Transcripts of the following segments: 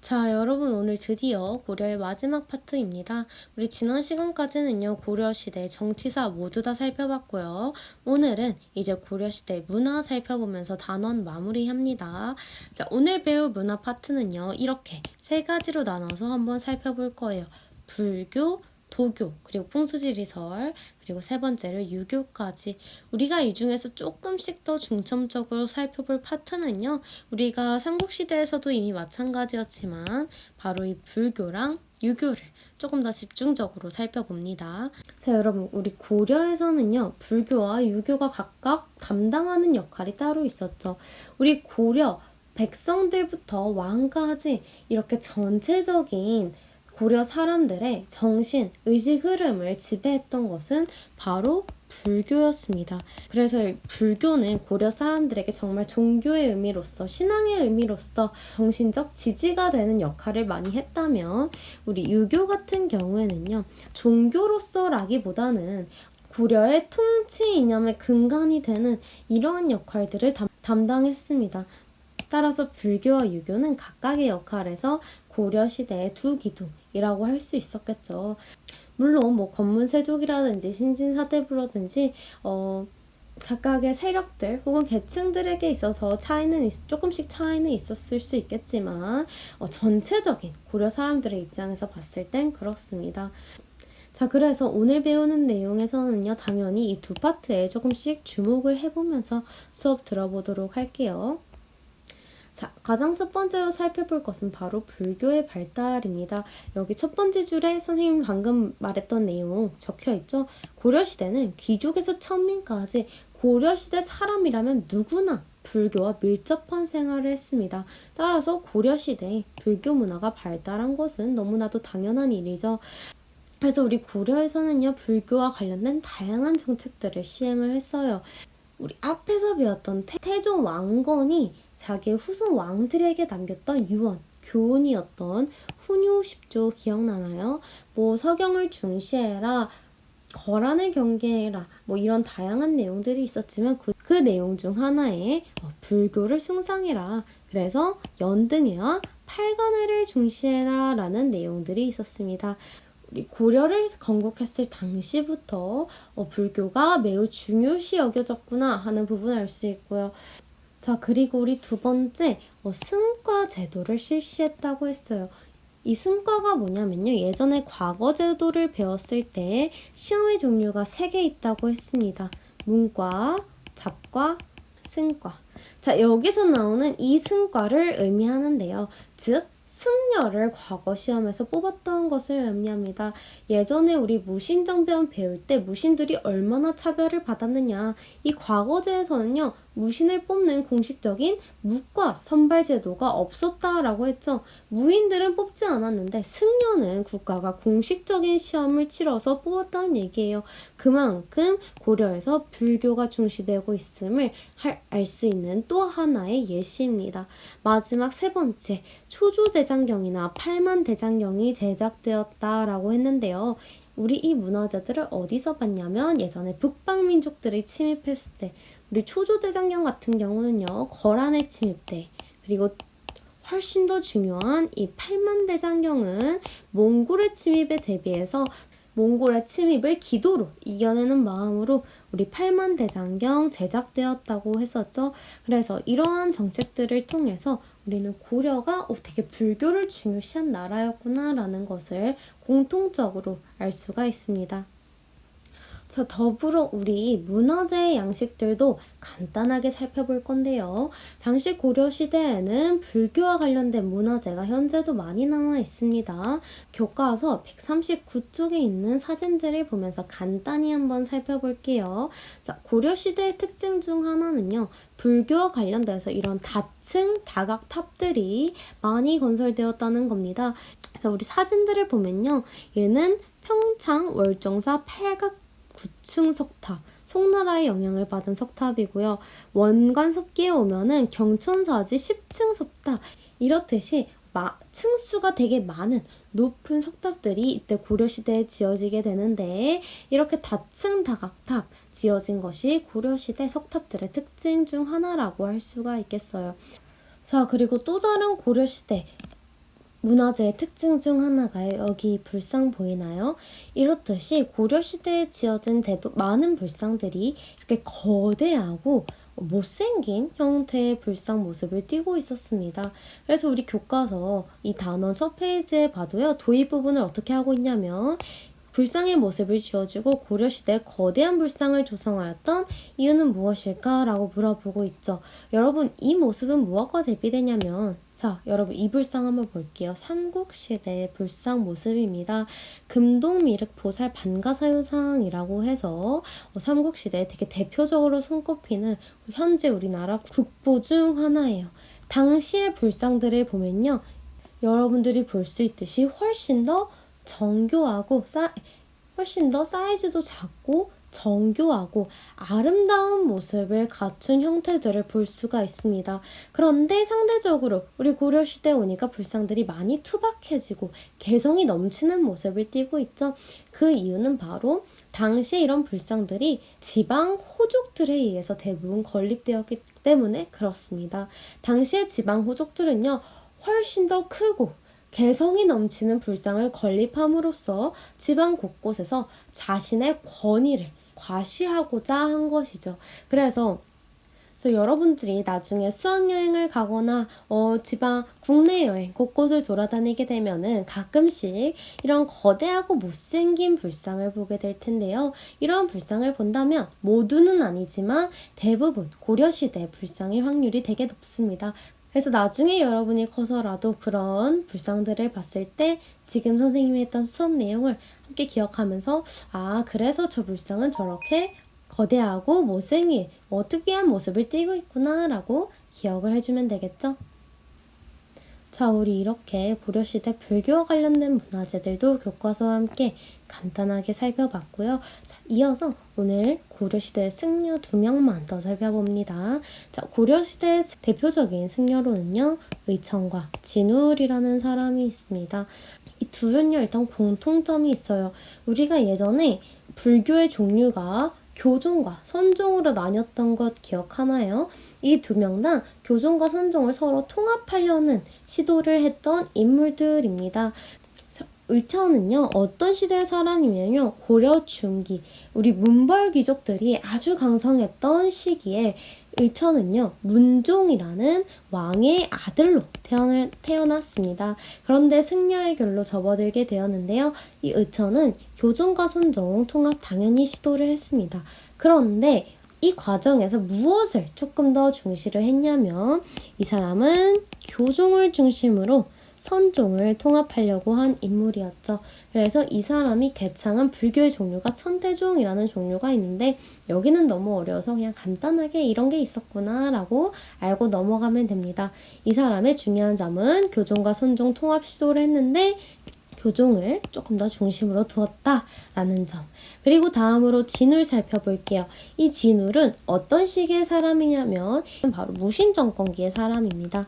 자, 여러분 오늘 드디어 고려의 마지막 파트입니다. 우리 지난 시간까지는요, 고려시대 정치사 모두 다 살펴봤고요. 오늘은 이제 고려시대 문화 살펴보면서 단원 마무리합니다. 자, 오늘 배울 문화 파트는요, 이렇게 세 가지로 나눠서 한번 살펴볼 거예요. 불교, 도교, 그리고 풍수지리설, 그리고 세 번째로 유교까지. 우리가 이 중에서 조금씩 더 중점적으로 살펴볼 파트는요, 우리가 삼국시대에서도 이미 마찬가지였지만 바로 이 불교랑 유교를 조금 더 집중적으로 살펴봅니다. 자, 여러분, 우리 고려에서는요, 불교와 유교가 각각 담당하는 역할이 따로 있었죠. 우리 고려 백성들부터 왕까지 이렇게 전체적인 고려 사람들의 정신, 의식 흐름을 지배했던 것은 바로 불교였습니다. 그래서 불교는 고려 사람들에게 정말 종교의 의미로서, 신앙의 의미로서 정신적 지지가 되는 역할을 많이 했다면, 우리 유교 같은 경우에는요, 종교로서라기보다는 고려의 통치 이념의 근간이 되는 이러한 역할들을 담당했습니다. 따라서 불교와 유교는 각각의 역할에서 고려시대의 두 기둥이라고 할 수 있었겠죠. 물론 뭐 권문세족이라든지 신진사대부라든지 각각의 세력들 혹은 계층들에게 있어서 조금씩 차이는 있었을 수 있겠지만 전체적인 고려 사람들의 입장에서 봤을 땐 그렇습니다. 자, 그래서 오늘 배우는 내용에서는요, 당연히 이 두 파트에 조금씩 주목을 해보면서 수업 들어보도록 할게요. 자, 가장 첫 번째로 살펴볼 것은 바로 불교의 발달입니다. 여기 첫 번째 줄에 선생님 방금 말했던 내용 적혀있죠? 고려시대는 귀족에서 천민까지 고려시대 사람이라면 누구나 불교와 밀접한 생활을 했습니다. 따라서 고려시대에 불교 문화가 발달한 것은 너무나도 당연한 일이죠. 그래서 우리 고려에서는요, 불교와 관련된 다양한 정책들을 시행을 했어요. 우리 앞에서 배웠던 태종 왕건이 자기 후손 왕들에게 남겼던 유언, 교훈이었던 훈요 10조 기억나나요? 뭐 서경을 중시해라, 거란을 경계해라, 뭐 이런 다양한 내용들이 있었지만 그 내용 중 하나에 불교를 숭상해라, 그래서 연등회와 팔관회를 중시해라 라는 내용들이 있었습니다. 우리 고려를 건국했을 당시부터 불교가 매우 중요시 여겨졌구나 하는 부분을 알 수 있고요. 자, 그리고 우리 두 번째, 승과 제도를 실시했다고 했어요. 이 승과가 뭐냐면요, 예전에 과거 제도를 배웠을 때 시험의 종류가 3개 있다고 했습니다. 문과, 잡과, 승과. 자, 여기서 나오는 이 승과를 의미하는데요. 즉, 승려를 과거 시험에서 뽑았던 것을 의미합니다. 예전에 우리 무신정변 배울 때 무신들이 얼마나 차별을 받았느냐. 이 과거제에서는요, 무신을 뽑는 공식적인 묵과 선발제도가 없었다라고 했죠. 무인들은 뽑지 않았는데 승려는 국가가 공식적인 시험을 치러서 뽑았다는 얘기예요. 그만큼 고려에서 불교가 중시되고 있음을 알 수 있는 또 하나의 예시입니다. 마지막 세 번째, 초조대장경이나 팔만대장경이 제작되었다라고 했는데요. 우리 이 문화재들을 어디서 봤냐면 예전에 북방민족들이 침입했을 때, 우리 초조대장경 같은 경우는요, 거란의 침입 때, 그리고 훨씬 더 중요한 이 팔만대장경은 몽골의 침입에 대비해서 몽골의 침입을 기도로 이겨내는 마음으로 우리 팔만대장경 제작되었다고 했었죠. 그래서 이러한 정책들을 통해서 우리는 고려가 되게 불교를 중요시한 나라였구나 라는 것을 공통적으로 알 수가 있습니다. 자, 더불어 우리 문화재의 양식들도 간단하게 살펴볼 건데요. 당시 고려시대에는 불교와 관련된 문화재가 현재도 많이 나와 있습니다. 교과서 139쪽에 있는 사진들을 보면서 간단히 한번 살펴볼게요. 자, 고려시대의 특징 중 하나는요, 불교와 관련돼서 이런 다층 다각탑들이 많이 건설되었다는 겁니다. 자, 우리 사진들을 보면요, 얘는 평창 월정사 8각 9층 석탑, 송나라의 영향을 받은 석탑이고요. 원관 석기에 오면은 경천사지 10층 석탑, 이렇듯이 층수가 되게 많은 높은 석탑들이 이때 고려시대에 지어지게 되는데, 이렇게 다층 다각탑 지어진 것이 고려시대 석탑들의 특징 중 하나라고 할 수가 있겠어요. 자, 그리고 또 다른 고려시대 문화재의 특징 중 하나가 여기 불상 보이나요? 이렇듯이 고려시대에 지어진 많은 불상들이 이렇게 거대하고 못생긴 형태의 불상 모습을 띠고 있었습니다. 그래서 우리 교과서 이 단원 첫 페이지에 봐도요. 도입 부분을 어떻게 하고 있냐면 불상의 모습을 지어주고 고려시대 거대한 불상을 조성하였던 이유는 무엇일까? 라고 물어보고 있죠. 여러분 이 모습은 무엇과 대비되냐면 자 여러분 이 불상 한번 볼게요. 삼국시대의 불상 모습입니다. 금동미륵 보살 반가사유상이라고 해서 삼국시대에 되게 대표적으로 손꼽히는 현재 우리나라 국보 중 하나예요. 당시의 불상들을 보면요. 여러분들이 볼 수 있듯이 훨씬 더 정교하고 훨씬 더 사이즈도 작고 정교하고 아름다운 모습을 갖춘 형태들을 볼 수가 있습니다. 그런데 상대적으로 우리 고려시대에 오니까 불상들이 많이 투박해지고 개성이 넘치는 모습을 띠고 있죠. 그 이유는 바로 당시에 이런 불상들이 지방 호족들에 의해서 대부분 건립되었기 때문에 그렇습니다. 당시의 지방 호족들은요. 훨씬 더 크고 개성이 넘치는 불상을 건립함으로써 지방 곳곳에서 자신의 권위를 과시하고자 한 것이죠. 그래서 여러분들이 나중에 수학여행을 가거나 지방 국내 여행 곳곳을 돌아다니게 되면은 가끔씩 이런 거대하고 못생긴 불상을 보게 될 텐데요. 이런 불상을 본다면 모두는 아니지만 대부분 고려시대 불상일 확률이 되게 높습니다. 그래서 나중에 여러분이 커서라도 그런 불상들을 봤을 때 지금 선생님이 했던 수업 내용을 함께 기억하면서 아 그래서 저 불상은 저렇게 거대하고 못생긴 특이한 모습을 띠고 있구나 라고 기억을 해주면 되겠죠? 자 우리 이렇게 고려시대 불교와 관련된 문화재들도 교과서와 함께 간단하게 살펴봤고요. 자, 이어서 오늘 고려시대의 승려 2명만 더 살펴봅니다. 자, 고려시대의 대표적인 승려로는요. 의천과 진울이라는 사람이 있습니다. 이 둘은요. 일단 공통점이 있어요. 우리가 예전에 불교의 종류가 교종과 선종으로 나뉘었던 것 기억하나요? 이 2명 다 교종과 선종을 서로 통합하려는 시도를 했던 인물들입니다. 의천은요 어떤 시대의 사람이면요 고려 중기 우리 문벌 귀족들이 아주 강성했던 시기에 의천은요 문종이라는 왕의 아들로 태어났습니다. 그런데 승려의 길로 접어들게 되었는데요. 이 의천은 교종과 선종 통합 당연히 시도를 했습니다. 그런데 이 과정에서 무엇을 조금 더 중시를 했냐면 이 사람은 교종을 중심으로 선종을 통합하려고 한 인물이었죠. 그래서 이 사람이 개창한 불교의 종류가 천태종이라는 종류가 있는데 여기는 너무 어려워서 그냥 간단하게 이런 게 있었구나 라고 알고 넘어가면 됩니다. 이 사람의 중요한 점은 교종과 선종 통합 시도를 했는데 교종을 조금 더 중심으로 두었다라는 점. 그리고 다음으로 진울 살펴볼게요. 이 진울은 어떤 시기의 사람이냐면 바로 무신정권기의 사람입니다.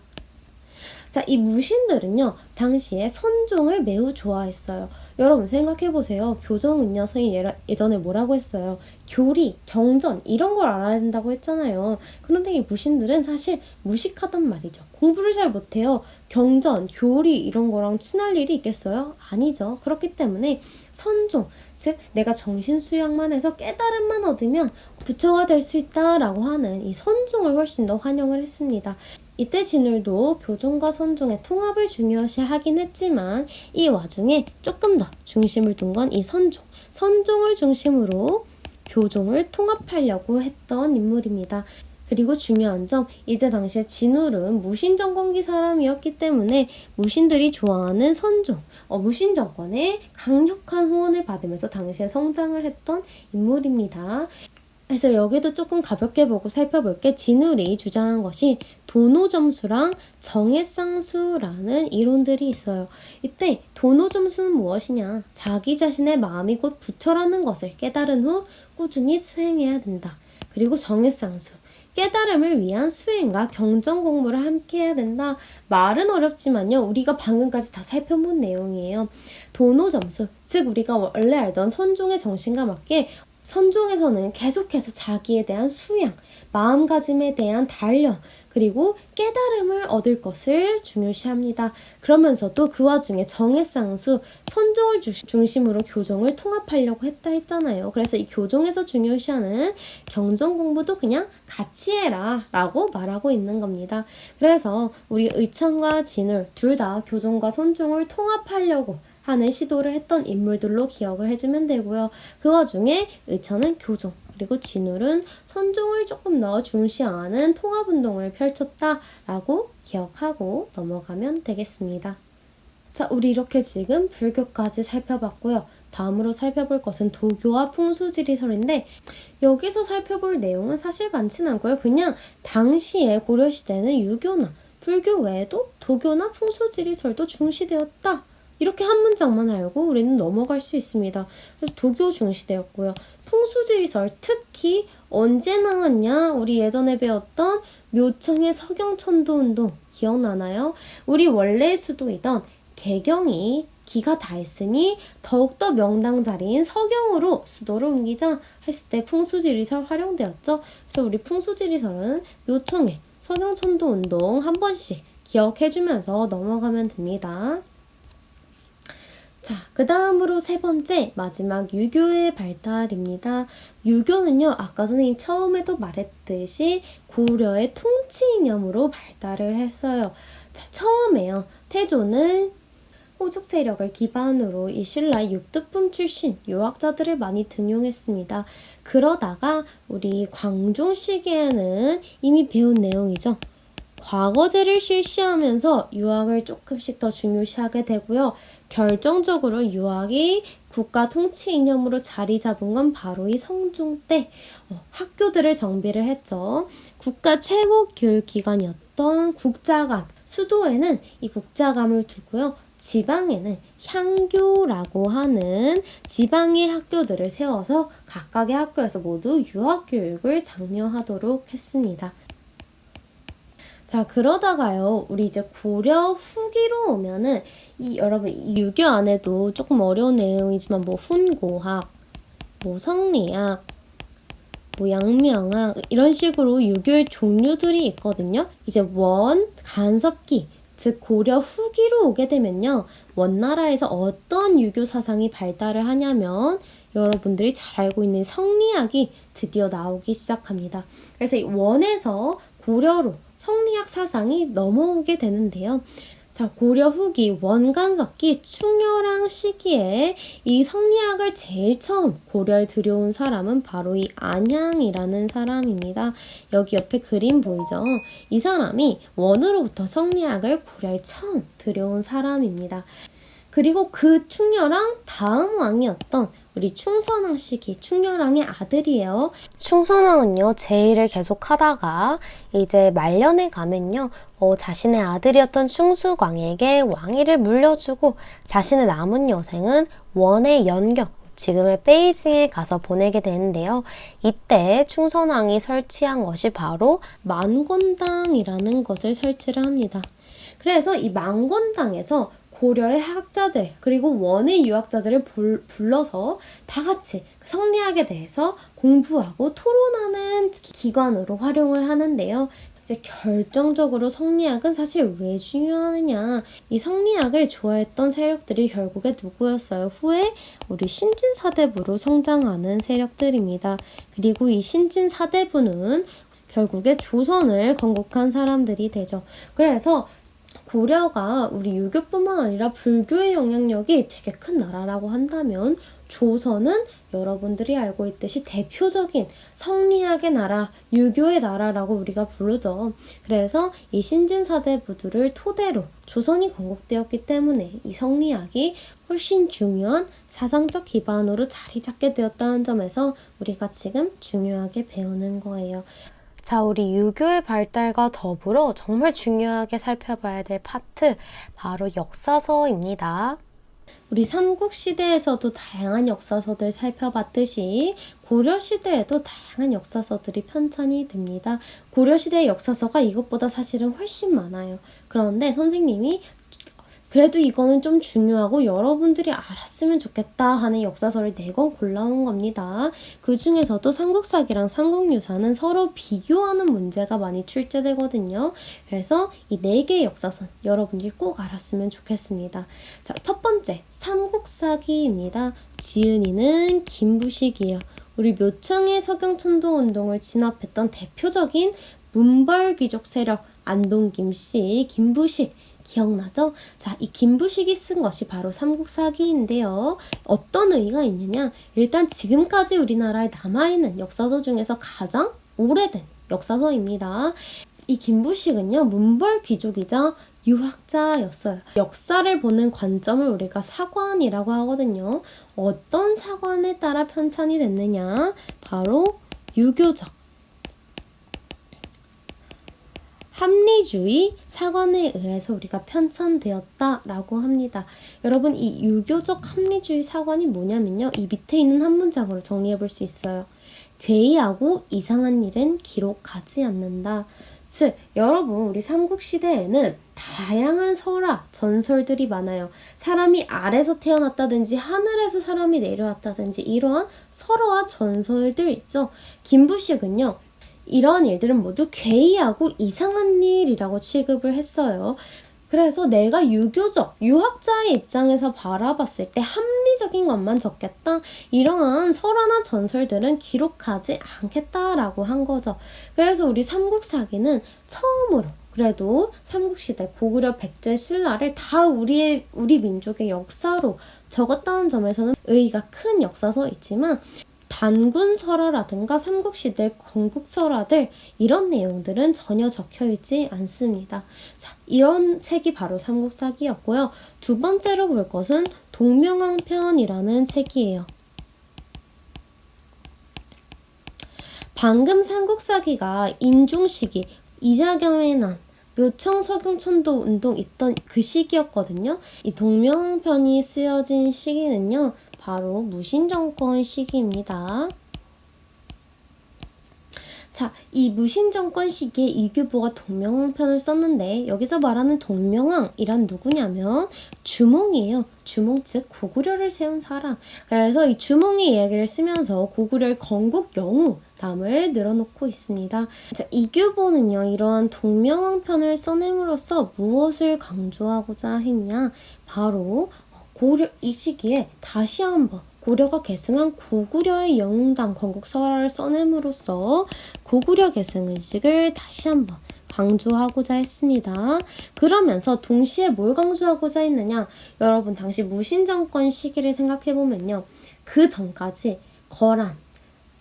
자, 이 무신들은요, 당시에 선종을 매우 좋아했어요. 여러분 생각해보세요. 교정은요, 선생님 예전에 뭐라고 했어요? 교리, 경전 이런 걸 알아야 된다고 했잖아요. 그런데 이 무신들은 사실 무식하단 말이죠. 공부를 잘 못해요. 경전, 교리 이런 거랑 친할 일이 있겠어요? 아니죠. 그렇기 때문에 선종, 즉 내가 정신수양만 해서 깨달음만 얻으면 부처가 될 수 있다라고 하는 이 선종을 훨씬 더 환영을 했습니다. 이때 진울도 교종과 선종의 통합을 중요시 하긴 했지만 이 와중에 조금 더 중심을 둔 건 이 선종을 중심으로 교종을 통합하려고 했던 인물입니다. 그리고 중요한 점, 이때 당시에 진울은 무신정권기 사람이었기 때문에 무신들이 좋아하는 무신정권의 강력한 후원을 받으면서 당시에 성장을 했던 인물입니다. 그래서 여기도 조금 가볍게 보고 살펴볼게. 진울이 주장한 것이 도노점수랑 정해쌍수라는 이론들이 있어요. 이때 도노점수는 무엇이냐? 자기 자신의 마음이 곧 부처라는 것을 깨달은 후 꾸준히 수행해야 된다. 그리고 정해쌍수. 깨달음을 위한 수행과 경전 공부를 함께 해야 된다. 말은 어렵지만요. 우리가 방금까지 다 살펴본 내용이에요. 도노점수, 즉 우리가 원래 알던 선종의 정신과 맞게 선종에서는 계속해서 자기에 대한 수양, 마음가짐에 대한 단련, 그리고 깨달음을 얻을 것을 중요시합니다. 그러면서도 그 와중에 정해쌍수, 선종을 중심으로 교종을 통합하려고 했잖아요. 그래서 이 교종에서 중요시하는 경전 공부도 그냥 같이 해라 라고 말하고 있는 겁니다. 그래서 우리 의찬과 진울 둘 다 교종과 선종을 통합하려고 하는 시도를 했던 인물들로 기억을 해주면 되고요. 그 와중에 의찬은 교종, 그리고 진울은 선종을 조금 더 중시하는 통합운동을 펼쳤다라고 기억하고 넘어가면 되겠습니다. 자, 우리 이렇게 지금 불교까지 살펴봤고요. 다음으로 살펴볼 것은 도교와 풍수지리설인데 여기서 살펴볼 내용은 사실 많지는 않고요. 그냥 당시에 고려시대는 유교나 불교 외에도 도교나 풍수지리설도 중시되었다. 이렇게 한 문장만 알고 우리는 넘어갈 수 있습니다. 그래서 도교 중시되었고요. 풍수지리설 특히 언제 나왔냐? 우리 예전에 배웠던 묘청의 서경천도운동 기억나나요? 우리 원래 수도이던 개경이 기가 닿았으니 더욱더 명당 자리인 서경으로 수도를 옮기자 했을 때 풍수지리설 활용되었죠. 그래서 우리 풍수지리설은 묘청의 서경천도운동 한 번씩 기억해주면서 넘어가면 됩니다. 자, 그 다음으로 세 번째, 마지막 유교의 발달입니다. 유교는요, 아까 선생님 처음에도 말했듯이 고려의 통치 이념으로 발달을 했어요. 자, 처음에요. 태조는 호족 세력을 기반으로 이 신라의 육두품 출신 유학자들을 많이 등용했습니다. 그러다가 우리 광종 시기에는 이미 배운 내용이죠. 과거제를 실시하면서 유학을 조금씩 더 중요시하게 되고요. 결정적으로 유학이 국가 통치 이념으로 자리 잡은 건 바로 이 성종 때 학교들을 정비를 했죠. 국가 최고 교육기관이었던 국자감, 수도에는 이 국자감을 두고요. 지방에는 향교라고 하는 지방의 학교들을 세워서 각각의 학교에서 모두 유학교육을 장려하도록 했습니다. 자, 그러다가요, 우리 이제 고려 후기로 오면은, 여러분, 이 유교 안에도 조금 어려운 내용이지만, 뭐, 훈고학, 뭐, 성리학, 뭐, 양명학, 이런 식으로 유교의 종류들이 있거든요. 이제 간섭기, 즉, 고려 후기로 오게 되면요, 원나라에서 어떤 유교 사상이 발달을 하냐면, 여러분들이 잘 알고 있는 성리학이 드디어 나오기 시작합니다. 그래서 이 원에서 고려로 성리학 사상이 넘어오게 되는데요. 자, 고려 후기 원간섭기 충렬왕 시기에 이 성리학을 제일 처음 고려에 들여온 사람은 바로 이 안향이라는 사람입니다. 여기 옆에 그림 보이죠? 이 사람이 원으로부터 성리학을 고려에 처음 들여온 사람입니다. 그리고 그 충렬왕 다음 왕이었던 우리 충선왕 시기, 충렬왕의 아들이에요. 충선왕은요, 제의를 계속 하다가 이제 말년에 가면요, 자신의 아들이었던 충수광에게 왕위를 물려주고 자신의 남은 여생은 원의 연경, 지금의 베이징에 가서 보내게 되는데요. 이때 충선왕이 설치한 것이 바로 만권당이라는 것을 설치를 합니다. 그래서 이 만권당에서 고려의 학자들 그리고 원의 유학자들을 불러서 다 같이 성리학에 대해서 공부하고 토론하는 기관으로 활용을 하는데요. 이제 결정적으로 성리학은 사실 왜 중요하느냐. 이 성리학을 좋아했던 세력들이 결국에 누구였어요? 후에 우리 신진사대부로 성장하는 세력들입니다. 그리고 이 신진사대부는 결국에 조선을 건국한 사람들이 되죠. 그래서 고려가 우리 유교뿐만 아니라 불교의 영향력이 되게 큰 나라라고 한다면 조선은 여러분들이 알고 있듯이 대표적인 성리학의 나라, 유교의 나라라고 우리가 부르죠. 그래서 이 신진사대부들을 토대로 조선이 건국되었기 때문에 이 성리학이 훨씬 중요한 사상적 기반으로 자리 잡게 되었다는 점에서 우리가 지금 중요하게 배우는 거예요. 자, 우리 유교의 발달과 더불어 정말 중요하게 살펴봐야 될 파트, 바로 역사서입니다. 우리 삼국시대에서도 다양한 역사서들 살펴봤듯이 고려시대에도 다양한 역사서들이 편찬이 됩니다. 고려시대의 역사서가 이것보다 사실은 훨씬 많아요. 그런데 선생님이 그래도 이거는 좀 중요하고 여러분들이 알았으면 좋겠다 하는 역사서를 4권 골라온 겁니다. 그 중에서도 삼국사기랑 삼국유사는 서로 비교하는 문제가 많이 출제되거든요. 그래서 이 4개의 역사선 여러분들이 꼭 알았으면 좋겠습니다. 자, 첫 번째 삼국사기입니다. 지은이는 김부식이에요. 우리 묘청의 서경천도운동을 진압했던 대표적인 문벌귀족 세력 안동김씨 김부식 기억나죠? 자, 이 김부식이 쓴 것이 바로 삼국사기인데요. 어떤 의의가 있느냐? 일단 지금까지 우리나라에 남아있는 역사서 중에서 가장 오래된 역사서입니다. 이 김부식은요, 문벌 귀족이자 유학자였어요. 역사를 보는 관점을 우리가 사관이라고 하거든요. 어떤 사관에 따라 편찬이 됐느냐? 바로 유교적, 합리주의 사관에 의해서 우리가 편찬되었다라고 합니다. 여러분, 이 유교적 합리주의 사관이 뭐냐면요. 이 밑에 있는 한 문장으로 정리해 볼 수 있어요. 괴이하고 이상한 일은 기록하지 않는다. 즉, 여러분, 우리 삼국시대에는 다양한 설화, 전설들이 많아요. 사람이 아래서 태어났다든지 하늘에서 사람이 내려왔다든지 이러한 설화와 전설들 있죠. 김부식은요. 이런 일들은 모두 괴이하고 이상한 일이라고 취급을 했어요. 그래서 내가 유교적, 유학자의 입장에서 바라봤을 때 합리적인 것만 적겠다. 이러한 설화나 전설들은 기록하지 않겠다라고 한 거죠. 그래서 우리 삼국사기는 처음으로 그래도 삼국시대 고구려 백제 신라를 다 우리 민족의 역사로 적었다는 점에서는 의의가 큰 역사서이지만 단군설화라든가 삼국시대 건국설화들 이런 내용들은 전혀 적혀있지 않습니다. 자, 이런 책이 바로 삼국사기였고요. 두 번째로 볼 것은 동명왕편이라는 책이에요. 방금 삼국사기가 인종시기, 이자경의 난, 묘청 서경천도 운동 있던 그 시기였거든요. 이 동명왕편이 쓰여진 시기는요. 바로 무신정권 시기입니다. 자, 이 무신정권 시기에 이규보가 동명왕편을 썼는데 여기서 말하는 동명왕이란 누구냐면 주몽이에요. 주몽 즉 고구려를 세운 사람. 그래서 이 주몽의 이야기를 쓰면서 고구려의 건국 영우담을 늘어놓고 있습니다. 자, 이규보는요. 이러한 동명왕편을 써냄으로써 무엇을 강조하고자 했냐? 바로 고려 이 시기에 다시 한번 고려가 계승한 고구려의 영웅담 건국설화를 써냄으로써 고구려 계승의식을 다시 한번 강조하고자 했습니다. 그러면서 동시에 뭘 강조하고자 했느냐? 여러분 당시 무신정권 시기를 생각해보면요. 그 전까지 거란,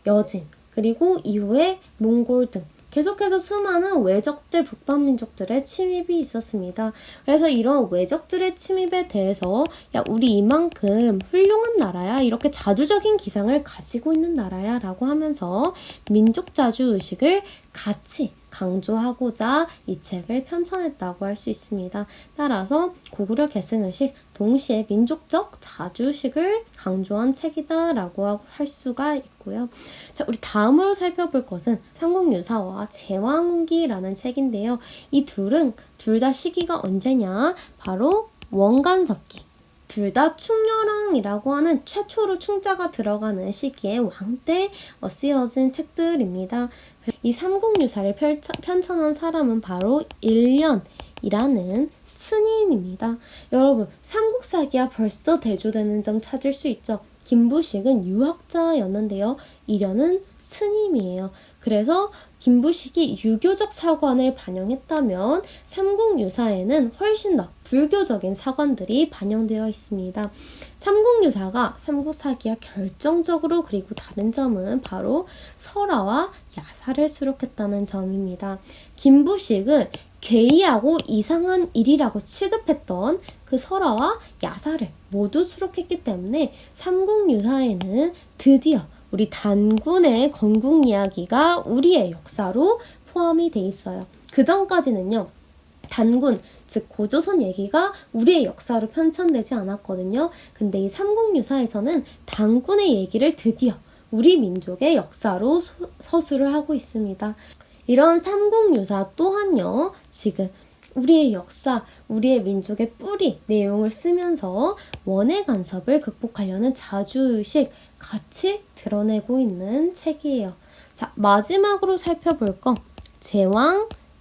여진, 그리고 이후에 몽골 등 계속해서 수많은 외적들, 북방민족들의 침입이 있었습니다. 그래서 이런 외적들의 침입에 대해서 야, 우리 이만큼 훌륭한 나라야, 이렇게 자주적인 기상을 가지고 있는 나라야 라고 하면서 민족 자주의식을 같이 강조하고자 이 책을 편찬했다고 할 수 있습니다. 따라서 고구려 계승의식 동시에 민족적 자주식을 강조한 책이다라고 할 수가 있고요. 자, 우리 다음으로 살펴볼 것은 삼국유사와 제왕후기라는 책인데요. 이 둘 다 시기가 언제냐? 바로 원간섭기. 둘 다 충렬왕이라고 하는 최초로 충자가 들어가는 시기에 왕 때 쓰여진 책들입니다. 이 삼국유사를 편찬한 사람은 바로 일련이라는 스님입니다. 여러분, 삼국사기야 벌써 대조되는 점 찾을 수 있죠. 김부식은 유학자였는데요. 일련은 스님이에요. 그래서 김부식이 유교적 사관을 반영했다면 삼국유사에는 훨씬 더 불교적인 사관들이 반영되어 있습니다. 삼국유사가 삼국사기와 결정적으로 그리고 다른 점은 바로 설화와 야사를 수록했다는 점입니다. 김부식은 괴이하고 이상한 일이라고 취급했던 그 설화와 야사를 모두 수록했기 때문에 삼국유사에는 드디어 우리 단군의 건국 이야기가 우리의 역사로 포함이 돼 있어요. 그 전까지는요. 단군, 즉 고조선 얘기가 우리의 역사로 편찬되지 않았거든요. 근데 이 삼국유사에서는 단군의 얘기를 드디어 우리 민족의 역사로 서술을 하고 있습니다. 이런 삼국유사 또한요. 지금 우리의 역사, 우리의 민족의 뿌리 내용을 쓰면서 원의 간섭을 극복하려는 자주의식 같이 드러내고 있는 책이에요. 자, 마지막으로 살펴볼 거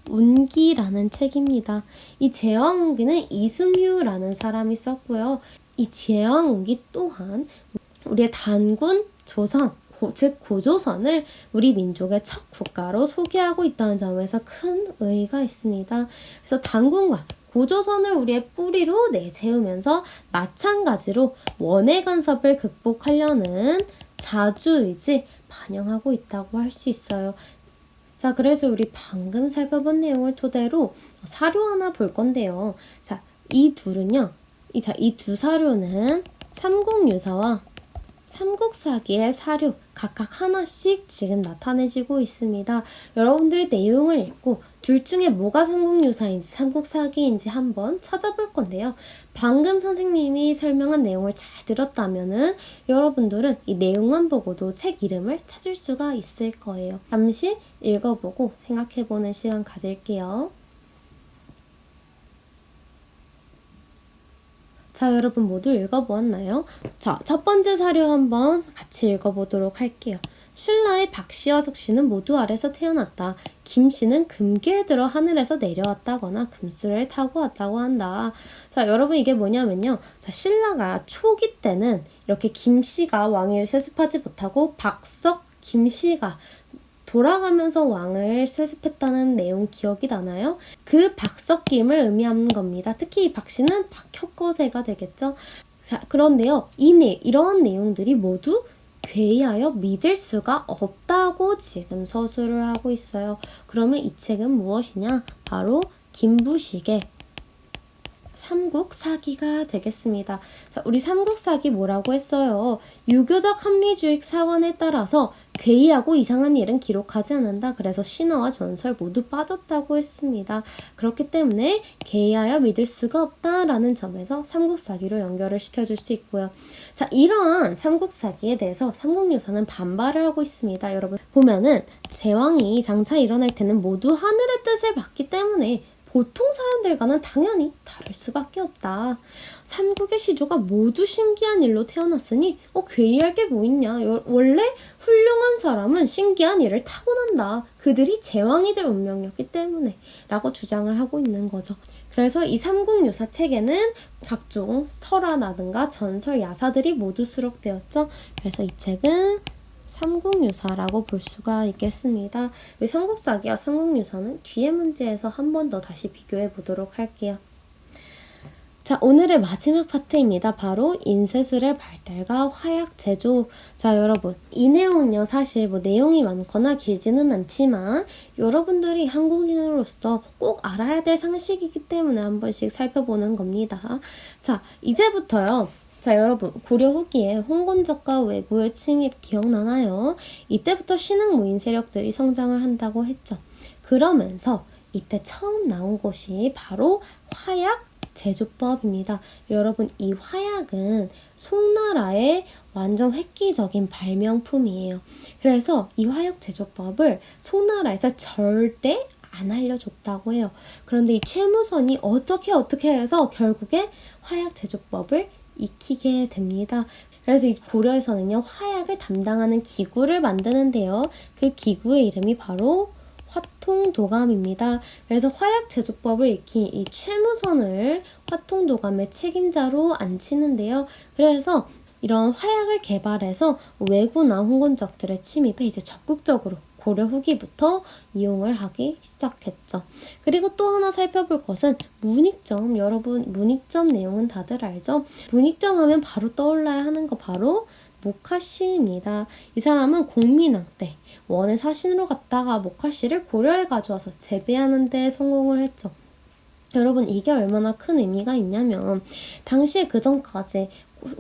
제왕운기라는 책입니다. 이 제왕운기는 이승유라는 사람이 썼고요. 이 제왕운기 또한 우리의 단군 조선, 즉 고조선을 우리 민족의 첫 국가로 소개하고 있다는 점에서 큰 의의가 있습니다. 그래서 단군과 고조선을 우리의 뿌리로 내세우면서 마찬가지로 원의 간섭을 극복하려는 자주의지 반영하고 있다고 할 수 있어요. 자, 그래서 우리 방금 살펴본 내용을 토대로 사료 하나 볼 건데요. 자, 이 둘은요. 이 두 사료는 삼국유사와 삼국사기의 사료 각각 하나씩 지금 나타내지고 있습니다. 여러분들이 내용을 읽고 둘 중에 뭐가 삼국유사인지 삼국사기인지 한번 찾아볼 건데요. 방금 선생님이 설명한 내용을 잘 들었다면은 여러분들은 이 내용만 보고도 책 이름을 찾을 수가 있을 거예요. 잠시 읽어보고 생각해보는 시간 가질게요. 자, 여러분 모두 읽어보았나요? 자, 첫 번째 사료 한번 같이 읽어보도록 할게요. 신라의 박씨와 석씨는 모두 아래서 태어났다. 김씨는 금괴에 들어 하늘에서 내려왔다거나 금수를 타고 왔다고 한다. 자, 여러분 이게 뭐냐면요. 자, 신라가 초기 때는 이렇게 김씨가 왕위를 세습하지 못하고 박석, 김씨가 돌아가면서 왕을 세습했다는 내용 기억이 나나요? 그 박석김을 의미하는 겁니다. 특히 이 박씨는 박혁거세가 되겠죠. 자, 그런데요. 이러한 내용들이 모두 괴이하여 믿을 수가 없다고 지금 서술을 하고 있어요. 그러면 이 책은 무엇이냐? 바로 김부식의 삼국사기가 되겠습니다. 자, 우리 삼국사기 뭐라고 했어요? 유교적 합리주의 사관에 따라서 괴이하고 이상한 일은 기록하지 않는다. 그래서 신화와 전설 모두 빠졌다고 했습니다. 그렇기 때문에 괴이하여 믿을 수가 없다라는 점에서 삼국사기로 연결을 시켜줄 수 있고요. 자, 이러한 삼국사기에 대해서 삼국유사는 반발을 하고 있습니다. 여러분 보면은 제왕이 장차 일어날 때는 모두 하늘의 뜻을 받기 때문에 보통 사람들과는 당연히 다를 수밖에 없다. 삼국의 시조가 모두 신기한 일로 태어났으니 괴이할 게 뭐 있냐. 원래 훌륭한 사람은 신기한 일을 타고난다. 그들이 제왕이 될 운명이었기 때문에 라고 주장을 하고 있는 거죠. 그래서 이 삼국유사 책에는 각종 설화라든가 전설, 야사들이 모두 수록되었죠. 그래서 이 책은 삼국유사라고 볼 수가 있겠습니다. 이 삼국사기와 삼국유사는 뒤의 문제에서 한 번 더 다시 비교해 보도록 할게요. 자, 오늘의 마지막 파트입니다. 바로 인쇄술의 발달과 화약 제조. 자, 여러분 이 내용은요 사실 내용이 많거나 길지는 않지만 여러분들이 한국인으로서 꼭 알아야 될 상식이기 때문에 한 번씩 살펴보는 겁니다. 자, 이제부터요. 자, 여러분 고려 후기에 홍건적과 왜구의 침입 기억나나요? 이때부터 신흥무인 세력들이 성장을 한다고 했죠. 그러면서 이때 처음 나온 것이 바로 화약 제조법입니다. 여러분 이 화약은 송나라의 완전 획기적인 발명품이에요. 그래서 이 화약 제조법을 송나라에서 절대 안 알려줬다고 해요. 그런데 이 최무선이 어떻게 해서 결국에 화약 제조법을 익히게 됩니다. 그래서 이 고려에서는요 화약을 담당하는 기구를 만드는데요. 그 기구의 이름이 바로 화통도감입니다. 그래서 화약 제조법을 익힌 이 최무선을 화통도감의 책임자로 앉히는데요. 그래서 이런 화약을 개발해서 왜구나 홍건적들의 침입에 이제 적극적으로 고려 후기부터 이용을 하기 시작했죠. 그리고 또 하나 살펴볼 것은 문익점. 여러분 문익점 내용은 다들 알죠? 문익점 하면 바로 떠올라야 하는 거 바로 모카씨입니다. 이 사람은 공민왕 때 원의 사신으로 갔다가 모카씨를 고려에 가져와서 재배하는 데 성공을 했죠. 여러분 이게 얼마나 큰 의미가 있냐면 당시에 그 전까지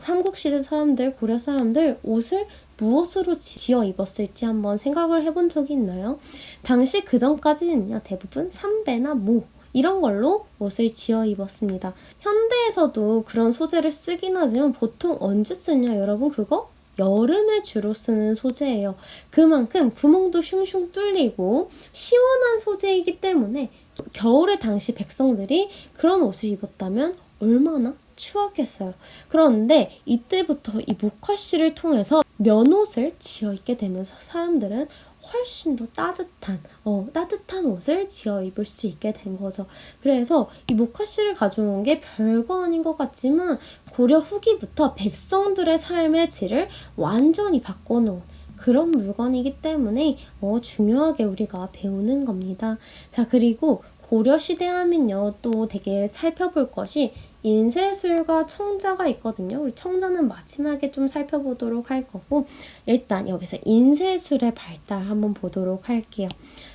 삼국시대 사람들, 고려 사람들 옷을 무엇으로 지어 입었을지 한번 생각을 해본 적이 있나요? 당시 그 전까지는요 대부분 삼배나 모 이런 걸로 옷을 지어 입었습니다. 현대에서도 그런 소재를 쓰긴 하지만 보통 언제 쓰냐 여러분 그거? 여름에 주로 쓰는 소재예요. 그만큼 구멍도 슝슝 뚫리고 시원한 소재이기 때문에 겨울에 당시 백성들이 그런 옷을 입었다면 얼마나 추웠겠어요. 그런데 이때부터 이 목화씨를 통해서 면옷을 지어 입게 되면서 사람들은 훨씬 더 따뜻한 옷을 지어 입을 수 있게 된 거죠. 그래서 이 목화씨를 가져온 게 별거 아닌 것 같지만 고려 후기부터 백성들의 삶의 질을 완전히 바꿔놓은 그런 물건이기 때문에 중요하게 우리가 배우는 겁니다. 자, 그리고 고려시대 하면요, 또 되게 살펴볼 것이 인쇄술과 청자가 있거든요. 우리 청자는 마지막에 좀 살펴보도록 할 거고, 일단 여기서 인쇄술의 발달 한번 보도록 할게요.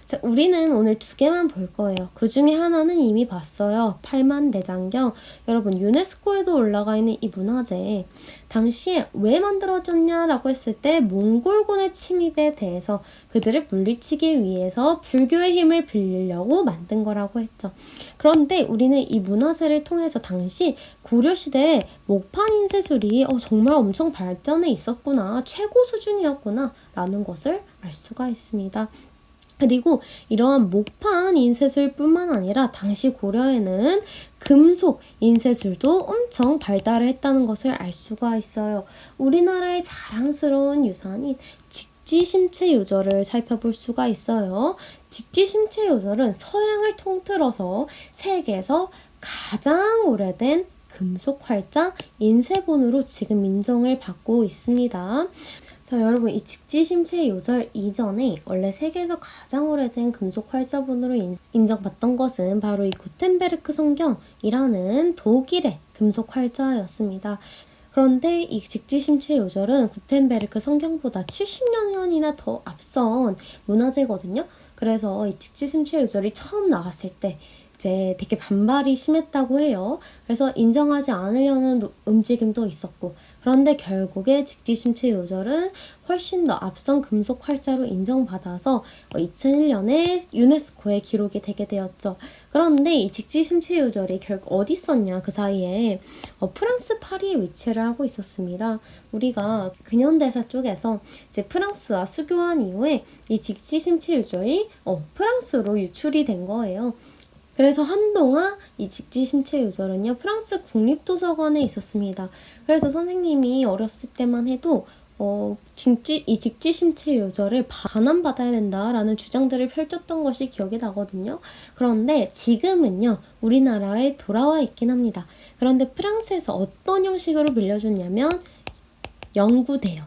자, 우리는 오늘 2개만 볼 거예요. 그 중에 하나는 이미 봤어요. 팔만대장경. 여러분, 유네스코에도 올라가 있는 이 문화재. 당시에 왜 만들어졌냐라고 했을 때 몽골군의 침입에 대해서 그들을 물리치기 위해서 불교의 힘을 빌리려고 만든 거라고 했죠. 그런데 우리는 이 문화재를 통해서 당시 고려시대에 목판 인쇄술이 정말 엄청 발전해 있었구나, 최고 수준이었구나 라는 것을 알 수가 있습니다. 그리고 이러한 목판 인쇄술뿐만 아니라 당시 고려에는 금속 인쇄술도 엄청 발달을 했다는 것을 알 수가 있어요. 우리나라의 자랑스러운 유산인 직지심체요절을 살펴볼 수가 있어요. 직지심체요절은 서양을 통틀어서 세계에서 가장 오래된 금속 활자 인쇄본으로 지금 인정을 받고 있습니다. 자, 여러분, 이 직지심체요절 이전에 원래 세계에서 가장 오래된 금속 활자본으로 인정받던 것은 바로 이 구텐베르크 성경이라는 독일의 금속 활자였습니다. 그런데 이 직지심체요절은 구텐베르크 성경보다 70년이나 더 앞선 문화재거든요. 그래서 이 직지심체요절이 처음 나왔을 때 이제 되게 반발이 심했다고 해요. 그래서 인정하지 않으려는 움직임도 있었고, 그런데 결국에 직지심체요절은 훨씬 더 앞선 금속 활자로 인정받아서 2001년에 유네스코에 기록이 되게 되었죠. 그런데 이 직지심체요절이 결국 어디 있었냐, 그 사이에 프랑스 파리에 위치를 하고 있었습니다. 우리가 근현대사 쪽에서 이제 프랑스와 수교한 이후에 이 직지심체요절이 프랑스로 유출이 된 거예요. 그래서 한동안 이 직지심체요절은요, 프랑스 국립도서관에 있었습니다. 그래서 선생님이 어렸을 때만 해도 이 직지심체요절을 반환받아야 된다라는 주장들을 펼쳤던 것이 기억이 나거든요. 그런데 지금은요, 우리나라에 돌아와 있긴 합니다. 그런데 프랑스에서 어떤 형식으로 빌려줬냐면 영구대여,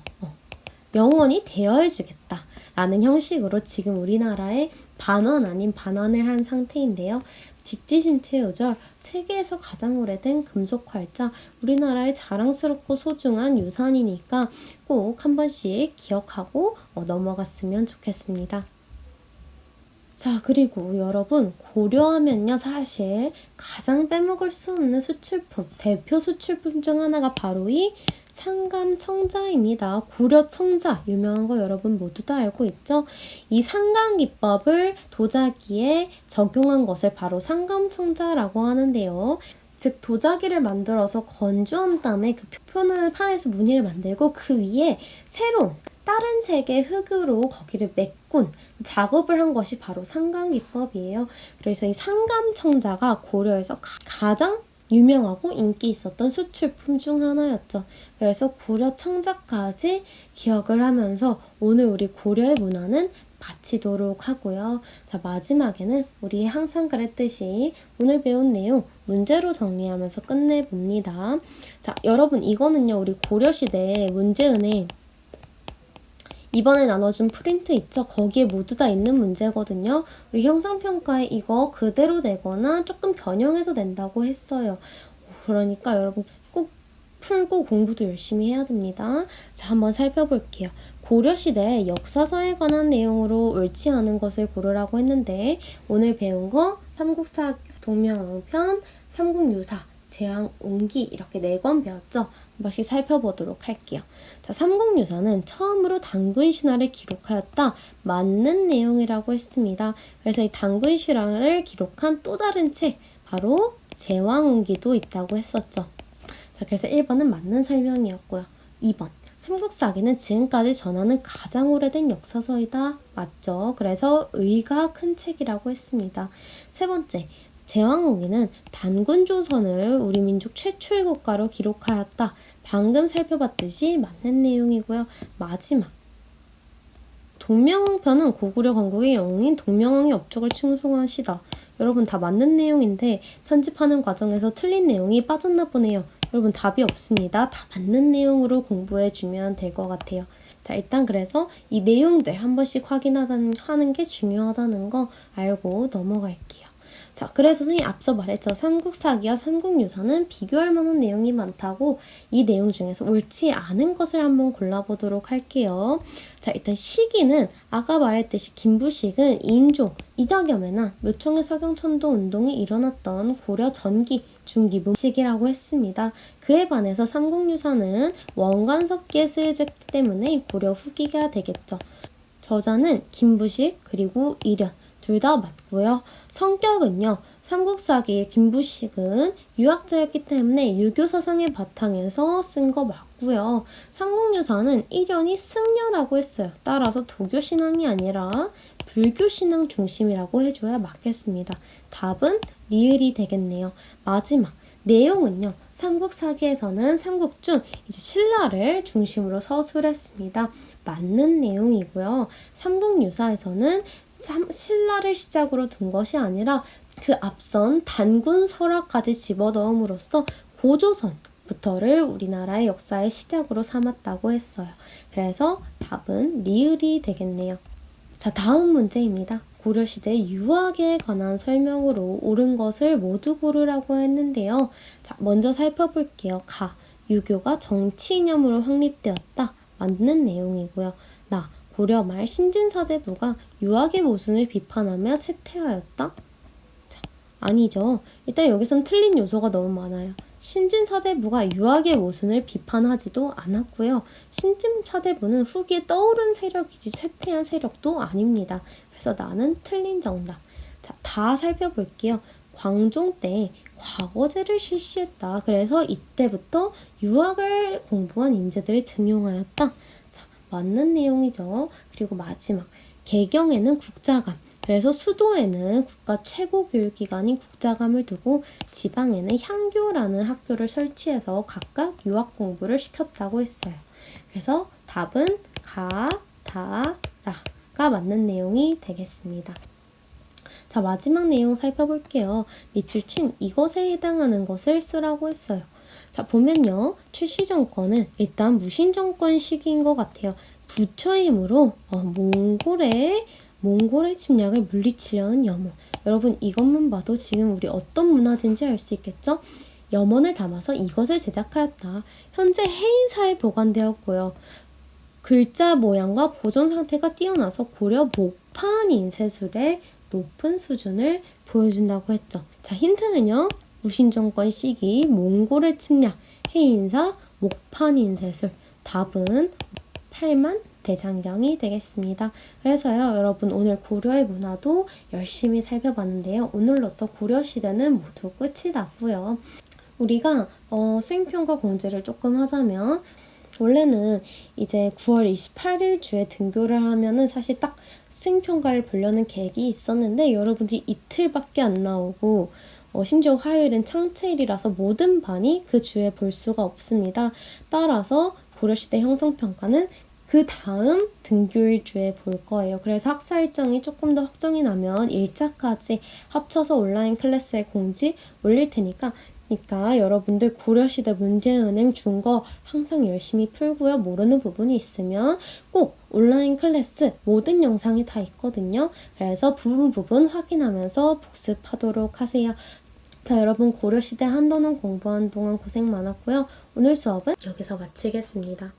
영원히 대여해주겠다 라는 형식으로 지금 우리나라에 반환 아닌 반환을 한 상태인데요. 직지심체요절, 세계에서 가장 오래된 금속 활자, 우리나라의 자랑스럽고 소중한 유산이니까 꼭 한 번씩 기억하고 넘어갔으면 좋겠습니다. 자, 그리고 여러분, 고려하면요, 사실 가장 빼먹을 수 없는 수출품, 대표 수출품 중 하나가 바로 이 상감청자입니다. 고려청자, 유명한 거 여러분 모두 다 알고 있죠? 이 상감기법을 도자기에 적용한 것을 바로 상감청자라고 하는데요. 즉, 도자기를 만들어서 건조한 다음에 그 표면판에서 무늬를 만들고 그 위에 새로운 다른 색의 흙으로 거기를 메꾼 작업을 한 것이 바로 상감기법이에요. 그래서 이 상감청자가 고려에서 가장 유명하고 인기 있었던 수출품 중 하나였죠. 그래서 고려 청자까지 기억을 하면서 오늘 우리 고려의 문화는 마치도록 하고요. 자, 마지막에는 우리 항상 그랬듯이 오늘 배운 내용 문제로 정리하면서 끝내봅니다. 자, 여러분, 이거는요, 우리 고려시대 문제은행 이번에 나눠준 프린트 있죠? 거기에 모두 다 있는 문제거든요. 우리 형상평가에 이거 그대로 내거나 조금 변형해서 낸다고 했어요. 그러니까 여러분 꼭 풀고 공부도 열심히 해야 됩니다. 자, 한번 살펴볼게요. 고려시대 역사서에 관한 내용으로 옳지 않은 것을 고르라고 했는데 오늘 배운 거 삼국사 동명왕편, 삼국유사, 제왕운기 이렇게 4권 배웠죠? 한 번씩 살펴보도록 할게요. 자, 삼국유사는 처음으로 단군 신화를 기록하였다. 맞는 내용이라고 했습니다. 그래서 이 단군 신화를 기록한 또 다른 책, 바로 제왕운기도 있다고 했었죠. 자, 그래서 1번은 맞는 설명이었고요. 2번. 삼국사기는 지금까지 전하는 가장 오래된 역사서이다. 맞죠? 그래서 의의가 큰 책이라고 했습니다. 세 번째. 제왕홍이는 단군조선을 우리 민족 최초의 국가로 기록하였다. 방금 살펴봤듯이 맞는 내용이고요. 마지막. 동명왕편은 고구려 건국의 영웅인 동명왕의 업적을 칭송하시다. 여러분 다 맞는 내용인데 편집하는 과정에서 틀린 내용이 빠졌나 보네요. 여러분 답이 없습니다. 다 맞는 내용으로 공부해주면 될 것 같아요. 자, 일단 그래서 이 내용들 한 번씩 확인하는 게 중요하다는 거 알고 넘어갈게요. 자, 그래서 선생님이 앞서 말했죠. 삼국사기와 삼국유사는 비교할 만한 내용이 많다고 이 내용 중에서 옳지 않은 것을 한번 골라보도록 할게요. 자, 일단 시기는 아까 말했듯이 김부식은 인종, 이자겸에나 묘청의 서경천도 운동이 일어났던 고려 전기, 중기 시기라고 했습니다. 그에 반해서 삼국유사는 원관섭기에 쓰여졌기 때문에 고려 후기가 되겠죠. 저자는 김부식 그리고 이련 둘 다 맞고요. 성격은요. 삼국사기의 김부식은 유학자였기 때문에 유교 사상의 바탕에서 쓴 거 맞고요. 삼국유사는 이련이 승려라고 했어요. 따라서 도교 신앙이 아니라 불교 신앙 중심이라고 해줘야 맞겠습니다. 답은 리을이 되겠네요. 마지막 내용은요. 삼국사기에서는 삼국 중 이제 신라를 중심으로 서술했습니다. 맞는 내용이고요. 삼국유사에서는 신라를 시작으로 둔 것이 아니라 그 앞선 단군 설화까지 집어넣음으로써 고조선부터를 우리나라의 역사의 시작으로 삼았다고 했어요. 그래서 답은 리을이 되겠네요. 자, 다음 문제입니다. 고려시대 유학에 관한 설명으로 옳은 것을 모두 고르라고 했는데요. 자, 먼저 살펴볼게요. 가, 유교가 정치 이념으로 확립되었다. 맞는 내용이고요. 나, 고려 말 신진사대부가 유학의 모순을 비판하며 쇠퇴하였다? 자, 아니죠. 일단 여기선 틀린 요소가 너무 많아요. 신진사대부가 유학의 모순을 비판하지도 않았고요. 신진사대부는 후기에 떠오른 세력이지 쇠퇴한 세력도 아닙니다. 그래서 나는 틀린 정답. 자, 다 살펴볼게요. 광종 때 과거제를 실시했다. 그래서 이때부터 유학을 공부한 인재들을 등용하였다. 맞는 내용이죠. 그리고 마지막 개경에는 국자감, 그래서 수도에는 국가 최고 교육기관인 국자감을 두고 지방에는 향교라는 학교를 설치해서 각각 유학 공부를 시켰다고 했어요. 그래서 답은 가, 다, 라가 맞는 내용이 되겠습니다. 자, 마지막 내용 살펴볼게요. 밑줄 친 이것에 해당하는 것을 쓰라고 했어요. 자, 보면요. 출시정권은 일단 무신정권 시기인 것 같아요. 부처의 힘으로 몽골의 침략을 물리치려는 염원. 여러분 이것만 봐도 지금 우리 어떤 문화재인지 알 수 있겠죠? 염원을 담아서 이것을 제작하였다. 현재 해인사에 보관되었고요. 글자 모양과 보존 상태가 뛰어나서 고려 목판 인쇄술의 높은 수준을 보여준다고 했죠. 자, 힌트는요. 무신정권 시기, 몽골의 침략, 해인사, 목판 인쇄술. 답은 8만 대장경이 되겠습니다. 그래서요, 여러분 오늘 고려의 문화도 열심히 살펴봤는데요. 오늘로써 고려시대는 모두 끝이 나고요. 우리가 수행평가 공지를 조금 하자면 원래는 이제 9월 28일 주에 등교를 하면은 사실 딱 수행평가를 보려는 계획이 있었는데 여러분들이 이틀밖에 안 나오고 심지어 화요일은 창체일이라서 모든 반이 그 주에 볼 수가 없습니다. 따라서 고려시대 형성평가는 그 다음 등교일 주에 볼 거예요. 그래서 학사 일정이 조금 더 확정이 나면 일자까지 합쳐서 온라인 클래스에 공지 올릴 테니까 여러분들 고려시대 문제은행 준거 항상 열심히 풀고요. 모르는 부분이 있으면 꼭 온라인 클래스 모든 영상이 다 있거든요. 그래서 부분 확인하면서 복습하도록 하세요. 자, 여러분 고려시대 한단원 공부한 동안 고생 많았고요. 오늘 수업은 여기서 마치겠습니다.